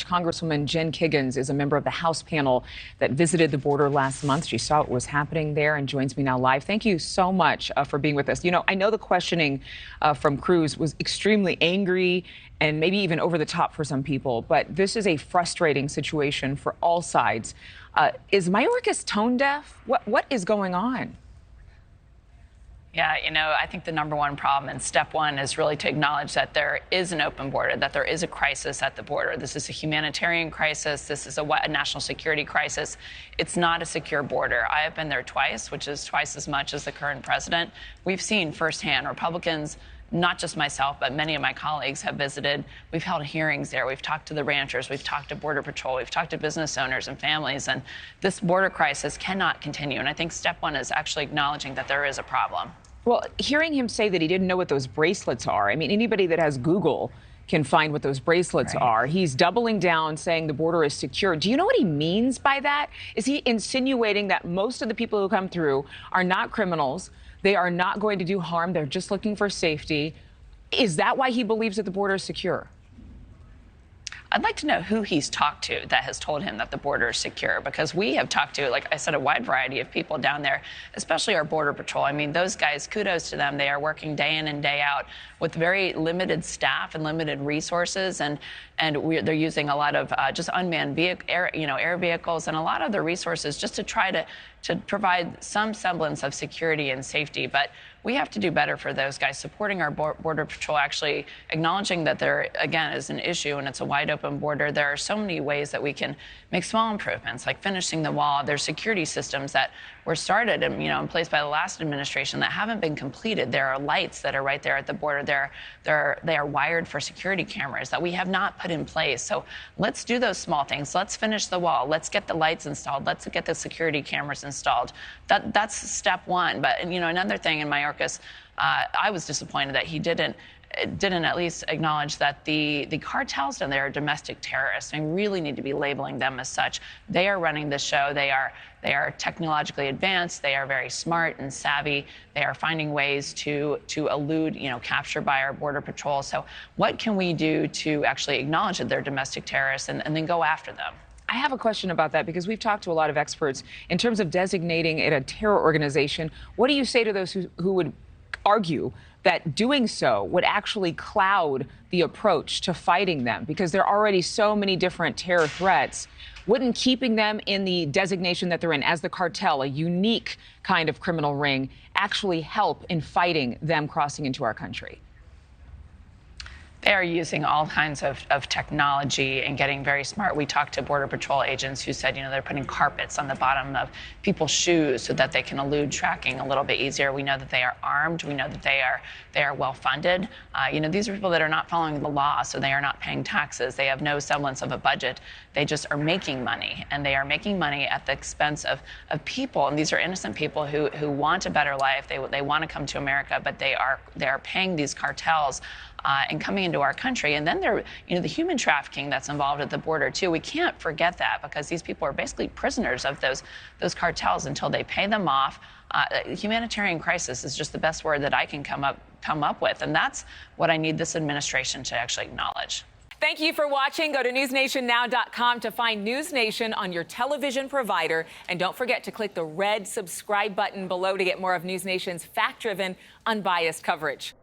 Congresswoman Jen Kiggans is a member of the House panel that visited the border last month. She saw what was happening there and joins me now live. Thank you so much for being with us. You know, I know the questioning from Cruz was extremely angry and maybe even over the top for some people, but this is a frustrating situation for all sides. Is Mayorkas tone deaf? What is going on? Yeah, you know, I think the number one problem and step one is really to acknowledge that there is an open border, that there is a crisis at the border. This is a humanitarian crisis. This is a national security crisis. It's not a secure border. I have been there twice, which is twice as much as the current president. We've seen firsthand Republicans, not just myself, but many of my colleagues have visited. We've held hearings there. We've talked to the ranchers. We've talked to Border Patrol. We've talked to business owners and families. And this border crisis cannot continue. And I think step one is actually acknowledging that there is a problem. Well, hearing him say that he didn't know what those bracelets are, I mean, anybody that has Google can find what those bracelets are. He's doubling down, saying the border is secure. Do you know what he means by that? Is he insinuating that most of the people who come through are not criminals? They are not going to do harm. They're just looking for safety. Is that why he believes that the border is secure? I'd like to know who he's talked to that has told him that the border is secure, because we have talked to, like I said, a wide variety of people down there, especially our Border Patrol. I mean, those guys, kudos to them. They are working day in and day out with very limited staff and limited resources, and they're using a lot of just unmanned air vehicles and a lot of the resources just to try to provide some semblance of security and safety. But we have to do better for those guys, supporting our Border Patrol, actually acknowledging that there, again, is an issue and it's a wide open border. There are so many ways that we can make small improvements, like finishing the wall. There's security systems that were started and, in place by the last administration that haven't been completed. There are lights that are right there at the border. They are wired for security cameras that we have not put in place. So let's do those small things. Let's finish the wall. Let's get the lights installed. Let's get the security cameras installed. That's step one. But, another thing in Mayorkas, I was disappointed that he didn't at least acknowledge that the cartels down there are domestic terrorists. We really need to be labeling them as such. They are running the show. They are technologically advanced. They are very smart and savvy. They are finding ways to elude, capture by our Border Patrol. So what can we do to actually acknowledge that they're domestic terrorists and then go after them? I have a question about that, because we've talked to a lot of experts in terms of designating it a terror organization. What do you say to those who would argue that doing so would actually cloud the approach to fighting them, because there are already so many different terror threats? Wouldn't keeping them in the designation that they're in as the cartel, a unique kind of criminal ring, actually help in fighting them crossing into our country? They are using all kinds of technology and getting very smart. We talked to Border Patrol agents who said, they're putting carpets on the bottom of people's shoes so that they can elude tracking a little bit easier. We know that they are armed. We know that they are well funded. These are people that are not following the law, so they are not paying taxes. They have no semblance of a budget. They just are making money, and they are making money at the expense of people. And these are innocent people who want a better life. They want to come to America, but they are paying these cartels and coming into our country. And then the human trafficking that's involved at the border too. We can't forget that, because these people are basically prisoners of those cartels until they pay them off. Humanitarian crisis is just the best word that I can come up with, and that's what I need this administration to actually acknowledge. Thank you for watching. Go to newsnationnow.com to find NewsNation on your television provider. And don't forget to click the red subscribe button below to get more of NewsNation's fact-driven, unbiased coverage.